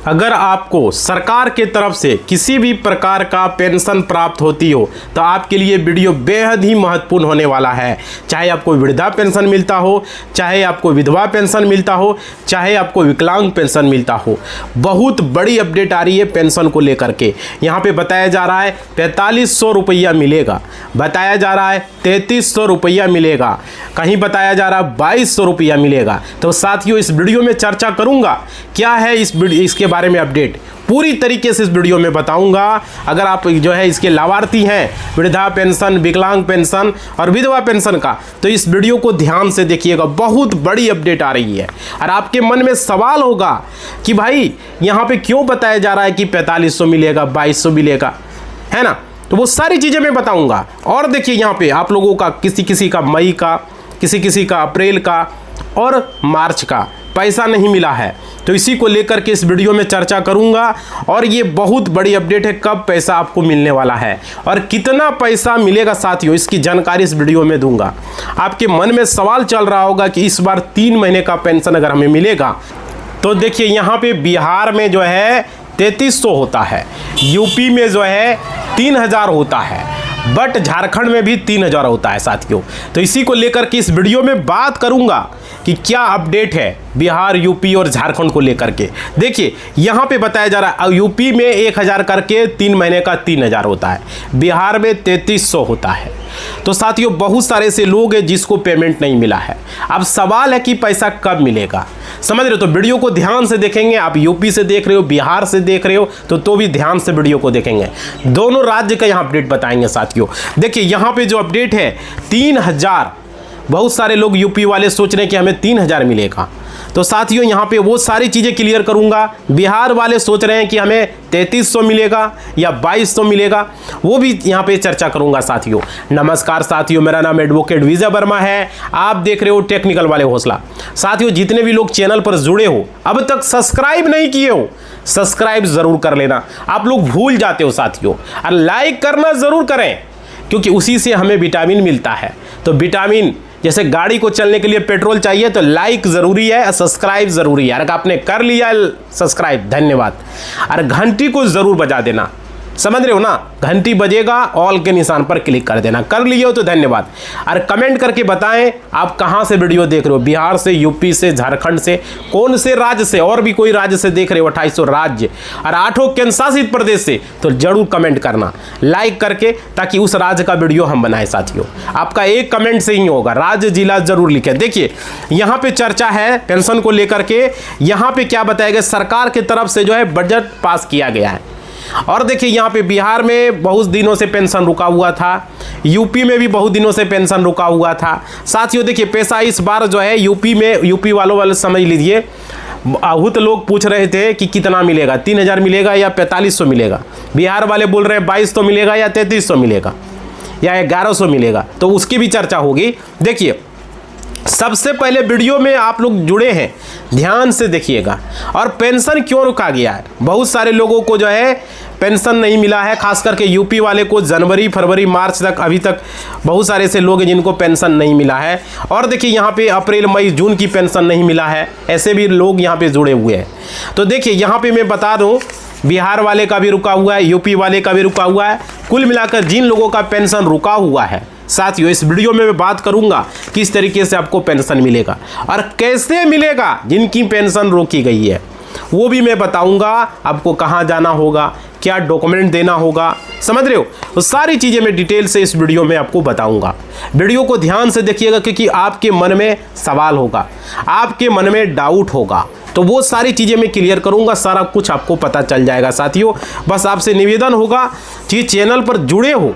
अगर आपको सरकार के तरफ से किसी भी प्रकार का पेंशन प्राप्त होती हो तो आपके लिए वीडियो बेहद ही महत्वपूर्ण होने वाला है। चाहे आपको वृद्धा पेंशन मिलता हो, चाहे आपको विधवा पेंशन मिलता हो, चाहे आपको विकलांग पेंशन मिलता हो, बहुत बड़ी अपडेट आ रही है पेंशन को लेकर के। यहाँ पे बताया जा रहा है 4500 रुपया मिलेगा, बताया जा रहा है 3300 रुपया मिलेगा, कहीं बताया जा रहा है 2200 रुपया मिलेगा। तो साथियों इस वीडियो में चर्चा करूँगा क्या है इसके बारे में अपडेट पूरी तरीके से इस वीडियो में बताऊंगा। अगर आप जो है इसके लाभार्थी हैं वृद्धा पेंशन, विकलांग पेंशन और विधवा पेंशन का, तो इस वीडियो को ध्यान से देखिएगा, बहुत बड़ी अपडेट आ रही है। और आपके मन में सवाल होगा कि भाई यहाँ पे क्यों बताया जा रहा है कि 4500 मिलेगा, 2200 मिलेगा, है ना। तो वो सारी चीज़ें मैं बताऊँगा। और देखिए यहाँ पे आप लोगों का किसी का मई का, किसी का अप्रैल का और मार्च का पैसा नहीं मिला है, तो इसी को लेकर के इस वीडियो में चर्चा करूंगा। और ये बहुत बड़ी अपडेट है, कब पैसा आपको मिलने वाला है और कितना पैसा मिलेगा साथियों, इसकी जानकारी इस वीडियो में दूंगा। आपके मन में सवाल चल रहा होगा कि इस बार 3 महीने का पेंशन अगर हमें मिलेगा, तो देखिए यहाँ पे बिहार में जो है 3300 होता है, यूपी में जो है 3000 होता है, बट झारखंड में भी 3000 होता है साथियों। तो इसी को लेकर के इस वीडियो में बात करूंगा कि क्या अपडेट है बिहार, यूपी और झारखंड को लेकर के। देखिए यहाँ पे बताया जा रहा है यूपी में 1000 करके 3 महीने का 3000 होता है, बिहार में 3300 होता है। तो साथियों बहुत सारे ऐसे लोग हैं जिसको पेमेंट नहीं मिला है। अब सवाल है कि पैसा कब मिलेगा, समझ रहे हो। तो वीडियो को ध्यान से देखेंगे। आप यूपी से देख रहे हो, बिहार से देख रहे हो, तो भी ध्यान से वीडियो को देखेंगे। दोनों राज्य का यहाँ अपडेट बताएंगे साथियों। देखिए यहाँ पे जो अपडेट है 3000, बहुत सारे लोग यूपी वाले सोच रहे हैं कि हमें 3000 मिलेगा, तो साथियों यहाँ पे वो सारी चीज़ें क्लियर करूँगा। बिहार वाले सोच रहे हैं कि हमें 3300 मिलेगा या 2200 मिलेगा, वो भी यहाँ पे चर्चा करूँगा साथियों। नमस्कार साथियों, मेरा नाम एडवोकेट विजय वर्मा है, आप देख रहे हो टेक्निकल वाले हौसला। साथियों जितने भी लोग चैनल पर जुड़े हो, अब तक सब्सक्राइब नहीं किए हो, सब्सक्राइब ज़रूर कर लेना। आप लोग भूल जाते हो साथियों, और लाइक करना ज़रूर करें, क्योंकि उसी से हमें विटामिन मिलता है। तो विटामिन जैसे गाड़ी को चलने के लिए पेट्रोल चाहिए, तो लाइक ज़रूरी है, सब्सक्राइब ज़रूरी है। अगर आपने कर लिया सब्सक्राइब, धन्यवाद। और घंटी को ज़रूर बजा देना, समझ रहे हो ना, घंटी बजेगा, ऑल के निशान पर क्लिक कर देना। कर लिए हो तो धन्यवाद। और कमेंट करके बताएं आप कहां से वीडियो देख रहे हो, बिहार से, यूपी से, झारखंड से, कौन से राज्य से, और भी कोई राज्य से देख रहे हो, 2800 राज्य और 8 केंद्र शासित प्रदेश से, तो जरूर कमेंट करना लाइक करके, ताकि उस राज्य का वीडियो हम बनाएं साथियों। आपका एक कमेंट से ही होगा, राज्य जिला जरूर लिखें। देखिए यहाँ पे चर्चा है पेंशन को लेकर के। यहाँ पे क्या बताया गया, सरकार की तरफ से जो है बजट पास किया गया है। और देखिए यहाँ पे बिहार में बहुत दिनों से पेंशन रुका हुआ था, यूपी में भी बहुत दिनों से पेंशन रुका हुआ था साथियों। देखिए पैसा इस बार जो है यूपी में, यूपी वाले समझ लीजिए, बहुत लोग पूछ रहे थे कि कितना मिलेगा, 3000 मिलेगा या 4500 मिलेगा। बिहार वाले बोल रहे हैं 2200 मिलेगा या 3300 मिलेगा या 1100 मिलेगा, तो उसकी भी चर्चा होगी। देखिए सबसे पहले वीडियो में आप लोग जुड़े हैं, ध्यान से देखिएगा। और पेंशन क्यों रुका गया है, बहुत सारे लोगों को जो है पेंशन नहीं मिला है, खास करके यूपी वाले को जनवरी, फरवरी, मार्च तक, अभी तक बहुत सारे ऐसे लोग हैं जिनको पेंशन नहीं मिला है। और देखिए यहाँ पे अप्रैल, मई, जून की पेंशन नहीं मिला है, ऐसे भी लोग यहाँ पे जुड़े हुए हैं। तो देखिए यहाँ पे मैं बता दूँ, बिहार वाले का भी रुका हुआ है, यूपी वाले का भी रुका हुआ है। कुल मिलाकर जिन लोगों का पेंशन रुका हुआ है साथियों, इस वीडियो में मैं बात करूंगा किस तरीके से आपको पेंशन मिलेगा और कैसे मिलेगा। जिनकी पेंशन रोकी गई है वो भी मैं बताऊंगा, आपको कहां जाना होगा, क्या डॉक्यूमेंट देना होगा, समझ रहे हो। तो सारी चीज़ें मैं डिटेल से इस वीडियो में आपको बताऊंगा। वीडियो को ध्यान से देखिएगा, क्योंकि आपके मन में सवाल होगा, आपके मन में डाउट होगा, तो वो सारी चीज़ें मैं क्लियर करूंगा, सारा कुछ आपको पता चल जाएगा साथियों। बस आपसे निवेदन होगा कि चैनल पर जुड़े हो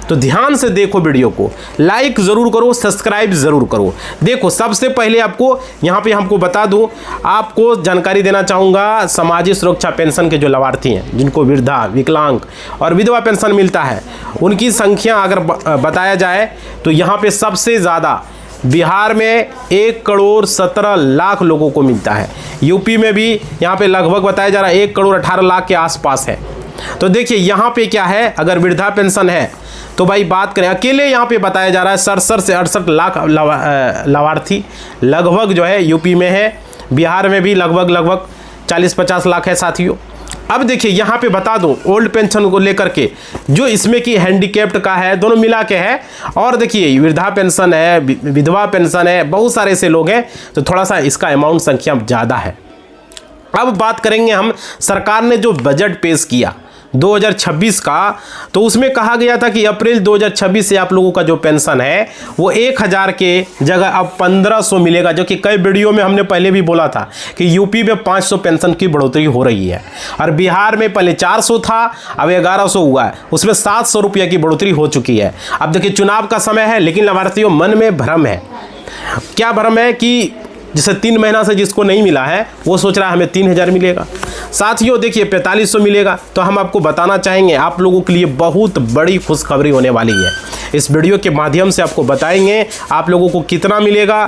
तो ध्यान से देखो, वीडियो को लाइक ज़रूर करो, सब्सक्राइब ज़रूर करो। देखो सबसे पहले आपको यहाँ पे हमको बता दूँ, आपको जानकारी देना चाहूँगा, सामाजिक सुरक्षा पेंशन के जो लाभार्थी हैं, जिनको वृद्धा, विकलांग और विधवा पेंशन मिलता है, उनकी संख्या अगर बताया जाए तो यहाँ पे सबसे ज़्यादा बिहार में 1,17,00,000 लोगों को मिलता है। यूपी में भी यहाँ पे लगभग बताया जा रहा है 1,18,00,000 के आसपास है। तो देखिए यहाँ पे क्या है, अगर वृद्धा पेंशन है तो भाई बात करें, अकेले यहाँ पे बताया जा रहा है 67 से 68 लाख लाभार्थी लगभग जो है यूपी में है। बिहार में भी लगभग 40-50 लाख है साथियों। अब देखिए यहाँ पे बता दूं ओल्ड पेंशन को लेकर के जो इसमें कि हैंडीकैप्ड का है, दोनों मिला के है, और देखिए वृद्धा पेंशन है, विधवा पेंशन है, बहुत सारे ऐसे लोग हैं, तो थोड़ा सा इसका अमाउंट संख्या ज़्यादा है। अब बात करेंगे हम सरकार ने जो बजट पेश किया 2026 का, तो उसमें कहा गया था कि अप्रैल 2026 से आप लोगों का जो पेंशन है वो 1000 के जगह अब 1500 मिलेगा, जो कि कई वीडियो में हमने पहले भी बोला था कि यूपी में 500 पेंशन की बढ़ोतरी हो रही है, और बिहार में पहले 400 था, अब 1100 हुआ है, उसमें 700 रुपये की बढ़ोतरी हो चुकी है। अब देखिए चुनाव का समय है, लेकिन लाभार्थियों मन में भ्रम है। क्या भ्रम है कि जैसे 3 महीना से जिसको नहीं मिला है वो सोच रहा है हमें 3000 मिलेगा। साथियों देखिए 4500 मिलेगा। तो हम आपको बताना चाहेंगे आप लोगों के लिए बहुत बड़ी खुशखबरी होने वाली है। इस वीडियो के माध्यम से आपको बताएंगे आप लोगों को कितना मिलेगा,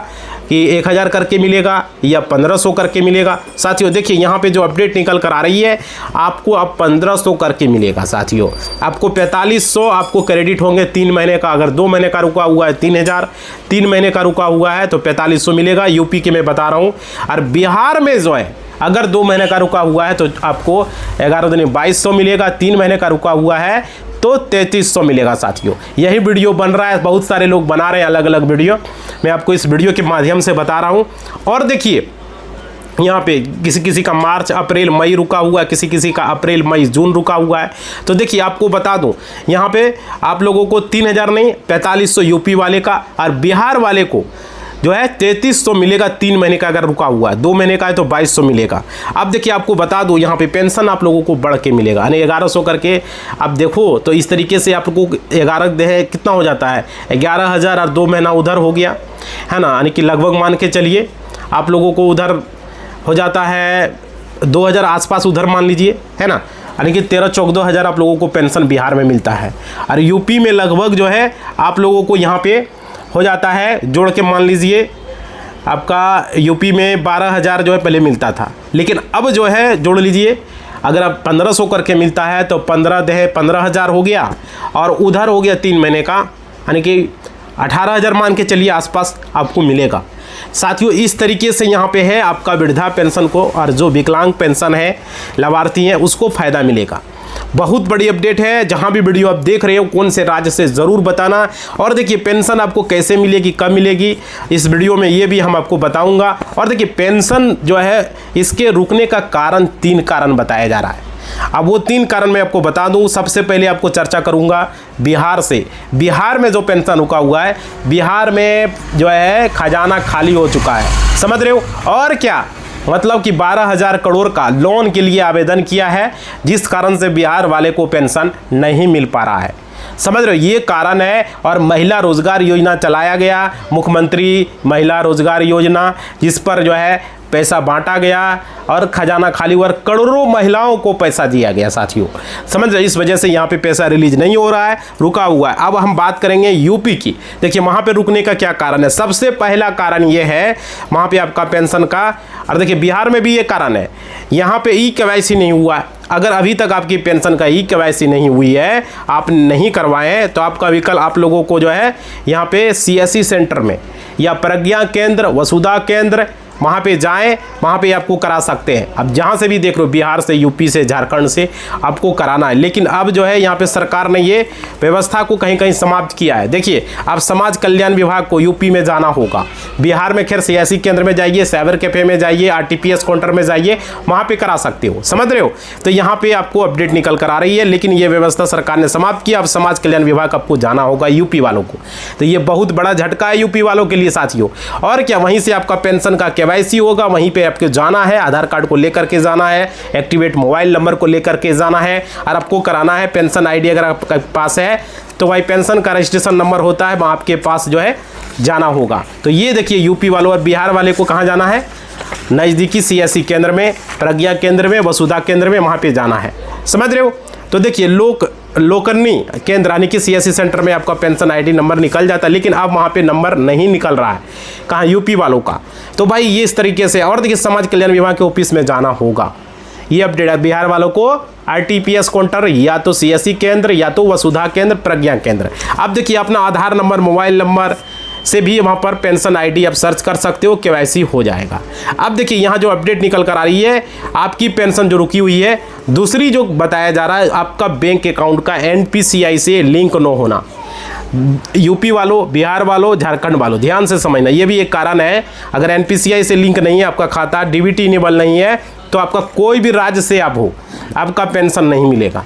कि 1000 करके मिलेगा या 1500 करके मिलेगा। साथियों देखिए यहाँ पे जो अपडेट निकल कर आ रही है, आपको अब 1500 करके मिलेगा। साथियों आपको 4500 आपको क्रेडिट होंगे 3 महीने का। अगर 2 महीने का रुका हुआ है 3000, 3 महीने का रुका हुआ है तो 4500 मिलेगा, यूपी के मैं बता रहा हूँ। और बिहार में जो है अगर 2 महीने का रुका हुआ है तो आपको 11 दिन 2200 मिलेगा, 3 महीने का रुका हुआ है तो 3300 मिलेगा। साथियों यही वीडियो बन रहा है, बहुत सारे लोग बना रहे हैं अलग अलग वीडियो, मैं आपको इस वीडियो के माध्यम से बता रहा हूं। और देखिए यहाँ पे किसी किसी का मार्च अप्रैल मई रुका हुआ है, किसी किसी का अप्रैल मई जून रुका हुआ है। तो देखिए आपको बता दूं यहाँ पे आप लोगों को 3000 नहीं 4500 यूपी वाले का, और बिहार वाले को जो है 3300 मिलेगा 3 महीने का अगर रुका हुआ है, 2 महीने का है तो 2200 मिलेगा। अब देखिए आपको बता दूं यहाँ पे पेंशन आप लोगों को बढ़ के मिलेगा, यानी 1100 करके। अब देखो तो इस तरीके से आप लोगों को 11 कितना हो जाता है 11000, और 2 महीना उधर हो गया है ना, यानी कि लगभग मान के चलिए आप लोगों को उधर हो जाता है 2000 आसपास उधर मान लीजिए, है ना, यानी कि 13-14 हज़ार आप लोगों को पेंशन बिहार में मिलता है। और यूपी में लगभग जो है आप लोगों को यहाँ पे हो जाता है, जोड़ के मान लीजिए आपका यूपी में 12,000 जो है पहले मिलता था, लेकिन अब जो है जोड़ लीजिए अगर आप 1500 करके मिलता है तो 15,000 हो गया, और उधर हो गया 3 महीने का, यानी कि 18,000 मान के चलिए आसपास आपको मिलेगा। साथियों इस तरीके से यहाँ पे है आपका वृद्धा पेंशन को, और जो विकलांग पेंशन है लाभार्थी हैं उसको फ़ायदा मिलेगा। बहुत बड़ी अपडेट है। जहाँ भी वीडियो आप देख रहे हो कौन से राज्य से ज़रूर बताना। और देखिए पेंशन आपको कैसे मिलेगी, कब मिलेगी, इस वीडियो में ये भी हम आपको बताऊंगा। और देखिए पेंशन जो है इसके रुकने का कारण 3 कारण बताया जा रहा है। अब वो 3 कारण मैं आपको बता दूं। सबसे पहले आपको चर्चा करूंगा बिहार से। बिहार में जो पेंशन रुका हुआ है, बिहार में जो है खजाना खाली हो चुका है, समझ रहे हो। और क्या मतलब कि 12,000 करोड़ का लोन के लिए आवेदन किया है, जिस कारण से बिहार वाले को पेंशन नहीं मिल पा रहा है, समझ रहे हो, ये कारण है। और महिला रोजगार योजना चलाया गया, मुख्यमंत्री महिला रोजगार योजना, जिस पर जो है पैसा बांटा गया और खजाना खाली हुआ, करोड़ों महिलाओं को पैसा दिया गया। साथियों समझ रहे, इस वजह से यहाँ पे पैसा रिलीज नहीं हो रहा है, रुका हुआ है। अब हम बात करेंगे यूपी की। देखिए वहाँ पे रुकने का क्या कारण है। सबसे पहला कारण ये है वहाँ पे आपका पेंशन का, और देखिए बिहार में भी ये कारण है, यहाँ पे ई-KYC नहीं हुआ है। अगर अभी तक आपकी पेंशन का ई-KYC नहीं हुई है, आप नहीं करवाए हैं, तो आपका विकल्प आप लोगों को जो है यहाँ पे CSC सेंटर में या प्रज्ञा केंद्र, वसुधा केंद्र, वहाँ पे जाएं, वहाँ पे आपको करा सकते हैं। अब जहाँ से भी देख लो, बिहार से, यूपी से, झारखंड से आपको कराना है। लेकिन अब जो है यहाँ पे सरकार ने ये व्यवस्था को कहीं कहीं समाप्त किया है। देखिए अब समाज कल्याण विभाग को यूपी में जाना होगा, बिहार में खैर CSC केंद्र में जाइए, साइबर कैफे में जाइए, RTPS काउंटर में जाइए, वहाँ पे करा सकते हो, समझ रहे हो। तो यहाँ पे आपको अपडेट निकल कर आ रही है, लेकिन ये व्यवस्था सरकार ने समाप्त किया। अब समाज कल्याण विभाग आपको जाना होगा यूपी वालों को। तो ये बहुत बड़ा झटका है यूपी वालों के लिए साथियों। और क्या वहीं से आपका पेंशन का KYC होगा, वहीं पे आपको जाना है, आधार कार्ड को लेकर के जाना है, एक्टिवेट मोबाइल नंबर को लेकर के जाना है, और आपको कराना है पेंशन ID। अगर आपके पास है तो भाई पेंशन का रजिस्ट्रेशन नंबर होता है, वहाँ आपके पास जो है जाना होगा। तो ये देखिए यूपी वालों और बिहार वाले को कहाँ जाना है, नज़दीकी CSC केंद्र में, प्रज्ञा केंद्र में, वसुधा केंद्र में, वहाँ पे जाना है, समझ रहे हो। तो देखिए लोकरनी केंद्र यानी कि CSC सेंटर में आपका पेंशन ID नंबर निकल जाता है, लेकिन अब वहाँ पे नंबर नहीं निकल रहा है, कहाँ, यूपी वालों का। तो भाई ये इस तरीके से। और देखिए समाज कल्याण विभाग के ऑफिस में जाना होगा, ये अपडेट है। बिहार वालों को RTPS काउंटर, या तो CSC केंद्र, या तो वसुधा केंद्र, प्रज्ञा केंद्र। अब देखिए अपना आधार नंबर, मोबाइल नंबर, से भी वहाँ पर पेंशन आईडी आप सर्च कर सकते हो, केवाईसी हो जाएगा। अब देखिए यहाँ जो अपडेट निकल कर आ रही है, आपकी पेंशन जो रुकी हुई है, दूसरी जो बताया जा रहा है आपका बैंक अकाउंट का एनपीसीआई से लिंक न होना। यूपी वालों, बिहार वालों, झारखंड वालों ध्यान से समझना, ये भी एक कारण है। अगर एनपीसीआई से लिंक नहीं है आपका खाता, डीबीटी इनेबल नहीं है, तो आपका कोई भी राज्य से आप हो, आपका पेंशन नहीं मिलेगा।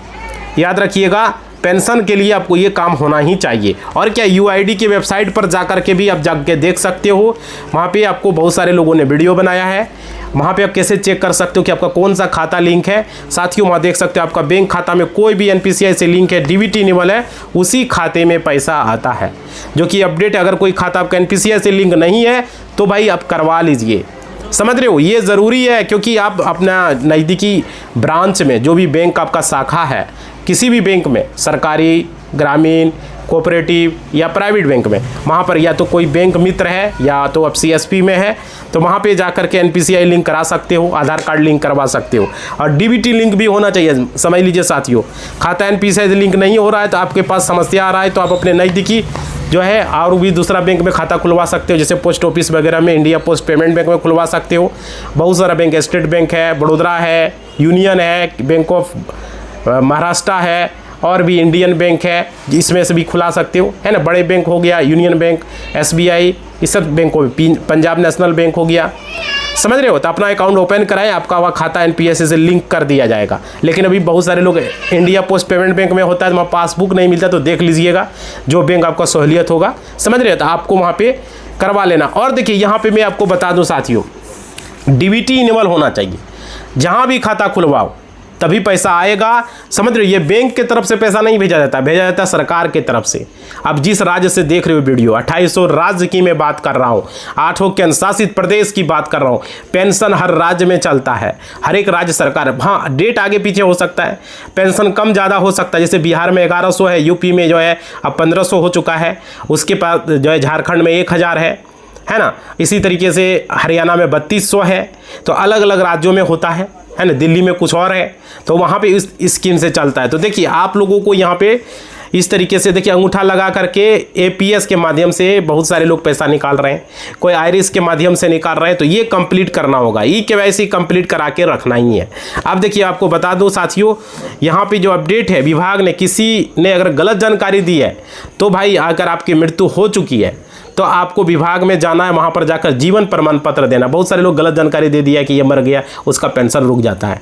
याद रखिएगा, पेंशन के लिए आपको ये काम होना ही चाहिए। और क्या यूआईडी के वेबसाइट पर जाकर के भी आप जाके देख सकते हो, वहाँ पे आपको बहुत सारे लोगों ने वीडियो बनाया है, वहाँ पे आप कैसे चेक कर सकते हो कि आपका कौन सा खाता लिंक है। साथियों वहाँ देख सकते हो आपका बैंक खाता में कोई भी एनपीसीआई से लिंक है, डीबीटी इनेबल है, उसी खाते में पैसा आता है। जो कि अपडेट, अगर कोई खाता आपका एनपीसीआई से लिंक नहीं है तो भाई आप करवा लीजिए। समझ रहे हो, ये ज़रूरी है, क्योंकि आप अपना नज़दीकी ब्रांच में जो भी बैंक आपका शाखा है, किसी भी बैंक में, सरकारी, ग्रामीण, कोऑपरेटिव या प्राइवेट बैंक में, वहाँ पर या तो कोई बैंक मित्र है या तो आप सीएसपी में है, तो वहाँ पे जा कर के एनपीसीआई लिंक करा सकते हो, आधार कार्ड लिंक करवा सकते हो, और डीबीटी लिंक भी होना चाहिए। समझ लीजिए साथियों, खाता एनपीसीआई से लिंक नहीं हो रहा है तो आपके पास समस्या आ रहा है, तो आप अपने नज़दीकी जो है और भी दूसरा बैंक में खाता खुलवा सकते हो, जैसे पोस्ट ऑफिस वगैरह में, इंडिया पोस्ट पेमेंट बैंक में खुलवा सकते हो। बहुत सारा बैंक है, स्टेट बैंक है, बड़ोदरा है, यूनियन है, बैंक ऑफ महाराष्ट्र है, और भी इंडियन बैंक है, इसमें से भी खुला सकते हो, है ना। बड़े बैंक हो गया यूनियन बैंक, एसबीआई, इस सब बैंक को भी, पंजाब नेशनल बैंक हो गया। समझ रहे हो, तो अपना अकाउंट ओपन कराएं, आपका वह खाता एनपीएससी से लिंक कर दिया जाएगा। लेकिन अभी बहुत सारे लोग इंडिया पोस्ट पेमेंट बैंक में होता है तो वहाँ पासबुक नहीं मिलता, तो देख लीजिएगा जो बैंक आपका सहूलियत होगा। समझ रहे हो, तो आपको वहाँ पे करवा लेना। और देखिए यहाँ पे मैं आपको बता दूँ साथियों, डीबीटी इनेबल होना चाहिए, जहाँ भी खाता खुलवाओ तभी पैसा आएगा। समझ रहे हो, ये बैंक के तरफ से पैसा नहीं भेजा जाता, भेजा जाता है सरकार के तरफ से। अब जिस राज्य से देख रहे हो वीडियो, 2800 राज्य की मैं बात कर रहा हूँ, 8 केंद्र शासित प्रदेश की बात कर रहा हूँ। पेंशन हर राज्य में चलता है, हर एक राज्य सरकार, हाँ डेट आगे पीछे हो सकता है, पेंशन कम ज़्यादा हो सकता है। जैसे बिहार में 1100 है, यूपी में जो है अब 1500 हो चुका है, उसके पास जो है झारखंड में 1000 है ना। इसी तरीके से हरियाणा में 3200 है। तो अलग अलग राज्यों में होता है ना। दिल्ली में कुछ और है, तो वहाँ पे इस स्कीम से चलता है। तो देखिए आप लोगों को यहाँ पे इस तरीके से देखिए अंगूठा लगा करके एपीएस के माध्यम से बहुत सारे लोग पैसा निकाल रहे हैं, कोई आइरिस के माध्यम से निकाल रहे हैं। तो ये कंप्लीट करना होगा, ई केवाईसी कंप्लीट करा के रखना ही है। अब देखिए आपको बता दो साथियों, यहाँ पे जो अपडेट है, विभाग ने, किसी ने अगर गलत जानकारी दी है तो भाई अगर आपकी मृत्यु हो चुकी है तो आपको विभाग में जाना है, वहाँ पर जाकर जीवन प्रमाण पत्र देना। बहुत सारे लोग गलत जानकारी दे दिया कि ये मर गया, उसका पेंशन रुक जाता है,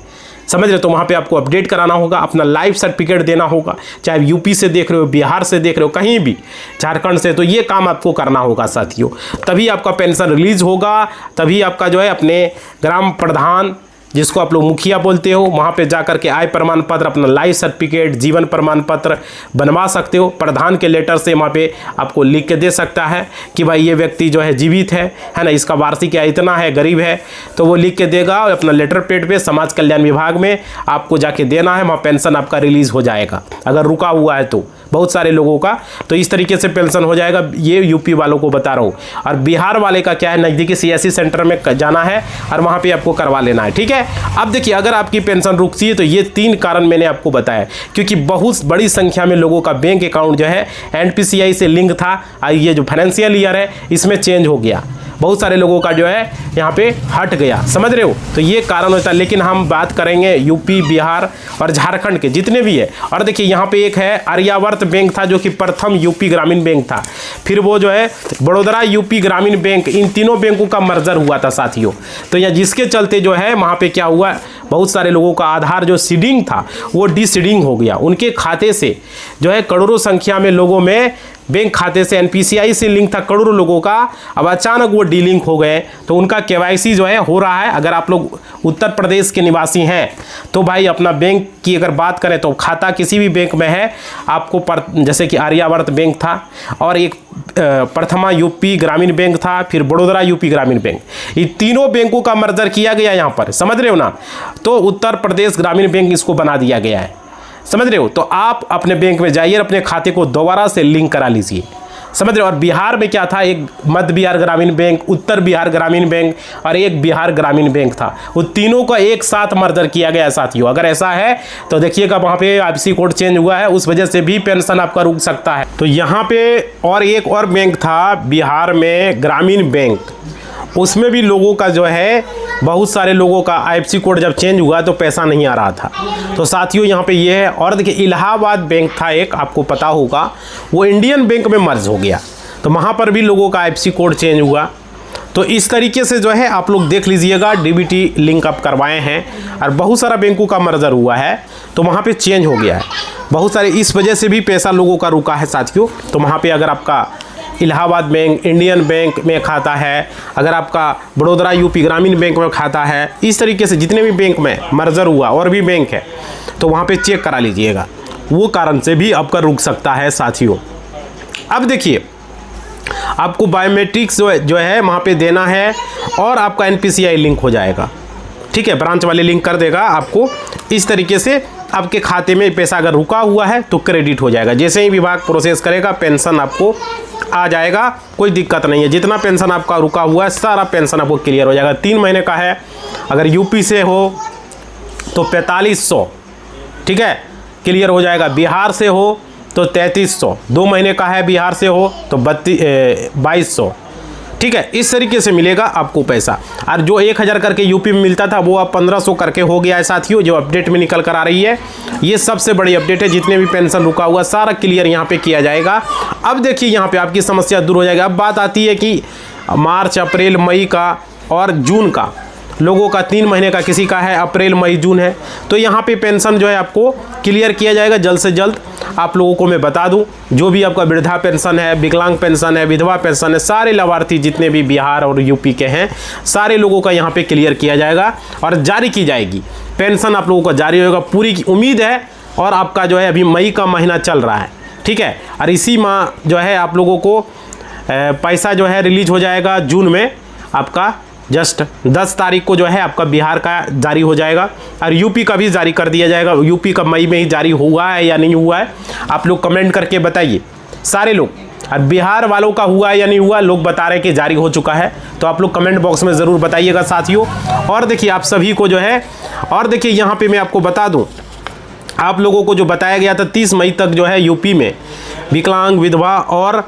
समझ रहे हो। तो वहाँ पे आपको अपडेट कराना होगा, अपना लाइफ सर्टिफिकेट देना होगा, चाहे यूपी से देख रहे हो, बिहार से देख रहे हो, कहीं भी, झारखंड से, तो ये काम आपको करना होगा साथियों। तभी आपका पेंशन रिलीज होगा, तभी आपका जो है अपने ग्राम प्रधान, जिसको आप लोग मुखिया बोलते हो, वहाँ पे जाकर के आय प्रमाण पत्र, अपना लाइफ सर्टिफिकेट, जीवन प्रमाण पत्र बनवा सकते हो। प्रधान के लेटर से वहाँ पे आपको लिख के दे सकता है कि भाई ये व्यक्ति जो है जीवित है ना, इसका वार्षिक आय इतना है, गरीब है, तो वो लिख के देगा और अपना लेटर पेड पे समाज कल्याण विभाग में आपको जाके देना है। वहाँ पेंशन आपका रिलीज़ हो जाएगा अगर रुका हुआ है तो, बहुत सारे लोगों का। तो इस तरीके से पेंशन हो जाएगा, ये यूपी वालों को बता रहा हूँ। और बिहार वाले का क्या है, नज़दीकी सीएससी सेंटर में जाना है और वहाँ पे आपको करवा लेना है, ठीक है। अब देखिए अगर आपकी पेंशन रुकती है तो ये 3 कारण मैंने आपको बताया, क्योंकि बहुत बड़ी संख्या में लोगों का बैंक अकाउंट जो है एनपीसीआई से लिंक था, ये जो फाइनेंशियल ईयर है इसमें चेंज हो गया, बहुत सारे लोगों का जो है यहाँ पे हट गया, समझ रहे हो। तो ये कारण होता है। लेकिन हम बात करेंगे यूपी, बिहार और झारखंड के जितने भी है। और देखिए यहाँ पे एक है आर्यावर्त बैंक था, जो कि प्रथम यूपी ग्रामीण बैंक था, फिर वो जो है बड़ोदरा यूपी ग्रामीण बैंक, इन तीनों बैंकों का मर्जर हुआ था साथियों। तो यहाँ जिसके चलते जो है वहाँ पे क्या हुआ, बहुत सारे लोगों का आधार जो सीडिंग था वो डीसीडिंग हो गया, उनके खाते से जो है करोड़ों संख्या में लोगों में बैंक खाते से एनपीसीआई से लिंक था करोड़ों लोगों का, अब अचानक वो डीलिंक हो गए। तो उनका केवाईसी जो है हो रहा है। अगर आप लोग उत्तर प्रदेश के निवासी हैं तो भाई अपना बैंक की अगर बात करें तो खाता किसी भी बैंक में है आपको, जैसे कि आर्यावर्त बैंक था, और एक प्रथमा यूपी ग्रामीण बैंक था, फिर बड़ोदरा यूपी ग्रामीण बैंक, ये तीनों बैंकों का मर्जर किया गया यहाँ पर, समझ रहे हो ना। तो उत्तर प्रदेश ग्रामीण बैंक इसको बना दिया गया है, समझ रहे हो। तो आप अपने बैंक में जाइए, अपने खाते को दोबारा से लिंक करा लीजिए, समझ रहे हो। और बिहार में क्या था, एक मध्य बिहार ग्रामीण बैंक, उत्तर बिहार ग्रामीण बैंक और एक बिहार ग्रामीण बैंक था। वो तीनों का एक साथ मर्जर किया गया साथियों। अगर ऐसा है तो देखिएगा वहाँ पे आईएफएससी कोड चेंज हुआ है, उस वजह से भी पेंशन आपका रुक सकता है। तो यहाँ पे और एक और बैंक था बिहार में ग्रामीण बैंक, उसमें भी लोगों का जो है बहुत सारे लोगों का आईएफएससी कोड जब चेंज हुआ तो पैसा नहीं आ रहा था। तो साथियों यहाँ पे ये है। और देखिए इलाहाबाद बैंक था एक, आपको पता होगा, वो इंडियन बैंक में मर्ज हो गया, तो वहाँ पर भी लोगों का आईएफएससी कोड चेंज हुआ। तो इस तरीके से जो है आप लोग देख लीजिएगा, डीबीटी लिंक अप करवाए हैं और बहुत सारा बैंकों का मर्जर हुआ है, तो वहाँ पे चेंज हो गया है बहुत सारे, इस वजह से भी पैसा लोगों का रुका है साथियों। तो वहाँ पे अगर आपका इलाहाबाद बैंक इंडियन बैंक में खाता है, अगर आपका बड़ौदा यूपी ग्रामीण बैंक में खाता है, इस तरीके से जितने भी बैंक में मर्जर हुआ और भी बैंक है तो वहाँ पे चेक करा लीजिएगा, वो कारण से भी आपका रुक सकता है साथियों। अब देखिए आपको बायोमेट्रिक्स जो है वहाँ पे देना है और आपका एनपीसीआई लिंक हो जाएगा, ठीक है, ब्रांच वाले लिंक कर देगा आपको। इस तरीके से आपके खाते में पैसा अगर रुका हुआ है तो क्रेडिट हो जाएगा। जैसे ही विभाग प्रोसेस करेगा पेंशन आपको आ जाएगा, कोई दिक्कत नहीं है। जितना पेंशन आपका रुका हुआ है सारा पेंशन आपको क्लियर हो जाएगा। 3 महीने का है, अगर यूपी से हो तो 4500, ठीक है, क्लियर हो जाएगा। बिहार से हो तो 3300, 2 महीने का है बिहार से हो तो 2200, ठीक है। इस तरीके से मिलेगा आपको पैसा। और जो 1000 करके यूपी में मिलता था वो अब 1500 करके हो गया है साथियों, जो अपडेट में निकल कर आ रही है। ये सबसे बड़ी अपडेट है, जितने भी पेंशन रुका हुआ सारा क्लियर यहाँ पे किया जाएगा। अब देखिए यहाँ पे आपकी समस्या दूर हो जाएगी। अब बात आती है कि मार्च अप्रैल मई का और जून का लोगों का 3 महीने का, किसी का है अप्रैल मई जून है, तो यहाँ पे पेंशन जो है आपको क्लियर किया जाएगा जल्द से जल्द। आप लोगों को मैं बता दूं, जो भी आपका वृद्धा पेंशन है, विकलांग पेंशन है, विधवा पेंशन है, सारे लाभार्थी जितने भी बिहार और यूपी के हैं सारे लोगों का यहाँ पे क्लियर किया जाएगा और जारी की जाएगी पेंशन। आप लोगों का जारी होगा, पूरी उम्मीद है। और आपका जो है अभी मई का महीना चल रहा है, ठीक है, और इसी माह जो है आप लोगों को पैसा जो है रिलीज हो जाएगा जून में। आपका जस्ट 10 तारीख को जो है आपका बिहार का जारी हो जाएगा और यूपी का भी जारी कर दिया जाएगा। यूपी का मई में ही जारी हुआ है या नहीं हुआ है, आप लोग कमेंट करके बताइए सारे लोग। और बिहार वालों का हुआ है या नहीं हुआ, लोग बता रहे हैं कि जारी हो चुका है, तो आप लोग कमेंट बॉक्स में ज़रूर बताइएगा साथियों। और देखिए आप सभी को जो है, और देखिए यहाँ पर मैं आपको बता दूँ, आप लोगों को जो बताया गया था 30 मई तक जो है यूपी में विकलांग, विधवा और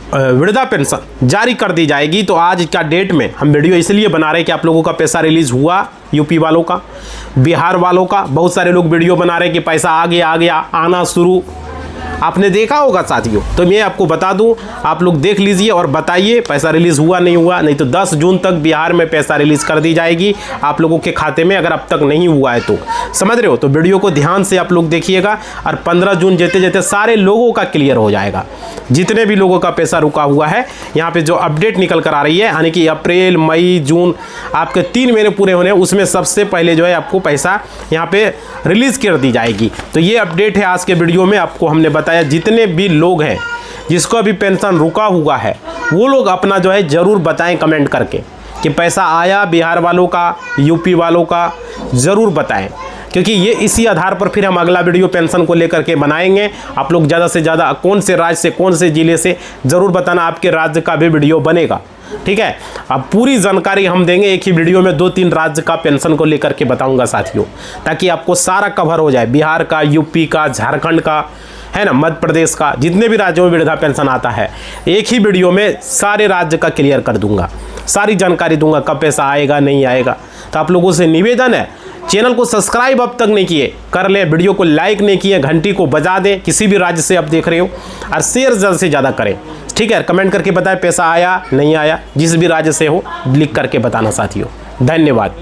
वृद्धा पेंशन जारी कर दी जाएगी। तो आज का डेट में हम वीडियो इसलिए बना रहे हैं कि आप लोगों का पैसा रिलीज़ हुआ, यूपी वालों का, बिहार वालों का। बहुत सारे लोग वीडियो बना रहे हैं कि पैसा आ गया आना शुरू, आपने देखा होगा साथियों। तो मैं आपको बता दूं, आप लोग देख लीजिए और बताइए पैसा रिलीज़ हुआ नहीं हुआ। नहीं तो 10 जून तक बिहार में पैसा रिलीज़ कर दी जाएगी आप लोगों के खाते में, अगर अब तक नहीं हुआ है तो। समझ रहे हो, तो वीडियो को ध्यान से आप लोग देखिएगा। और 15 जून जेते जेते सारे लोगों का क्लियर हो जाएगा, जितने भी लोगों का पैसा रुका हुआ है। यहाँ पर जो अपडेट निकल कर आ रही है, यानी कि अप्रैल मई जून आपके 3 महीने पूरे होने, उसमें सबसे पहले जो है आपको पैसा यहाँ पर रिलीज़ कर दी जाएगी। तो ये अपडेट है आज के वीडियो में, आपको हमने बताया। जितने भी लोग हैं जिसको अभी पेंशन रुका हुआ है वो लोग अपना जो है ज़रूर बताएं कमेंट करके कि पैसा आया बिहार वालों का, यूपी वालों का, ज़रूर बताएं, क्योंकि ये इसी आधार पर फिर हम अगला वीडियो पेंशन को लेकर के बनाएंगे। आप लोग ज़्यादा से ज़्यादा कौन से राज्य से, कौन से ज़िले से, ज़रूर बताना, आपके राज्य का भी वीडियो बनेगा, ठीक है। अब पूरी जानकारी हम देंगे एक ही वीडियो में, 2-3 राज्य का पेंशन को लेकर के बताऊंगा साथियों, ताकि आपको सारा कवर हो जाए, बिहार का, यूपी का, झारखंड का, है ना, मध्य प्रदेश का, जितने भी राज्यों में वृद्धा पेंशन आता है एक ही वीडियो में सारे राज्य का क्लियर कर दूंगा, सारी जानकारी दूंगा, कब पैसा आएगा नहीं आएगा। तो आप लोगों से निवेदन है, चैनल को सब्सक्राइब अब तक नहीं किए कर ले, वीडियो को लाइक नहीं किए, घंटी को बजा दें, किसी भी राज्य से आप देख रहे हो, और शेयर ज़्यादा से ज़्यादा करें, ठीक है। कमेंट करके बताएं पैसा आया नहीं आया, जिस भी राज्य से हो लिख करके बताना साथियों। धन्यवाद।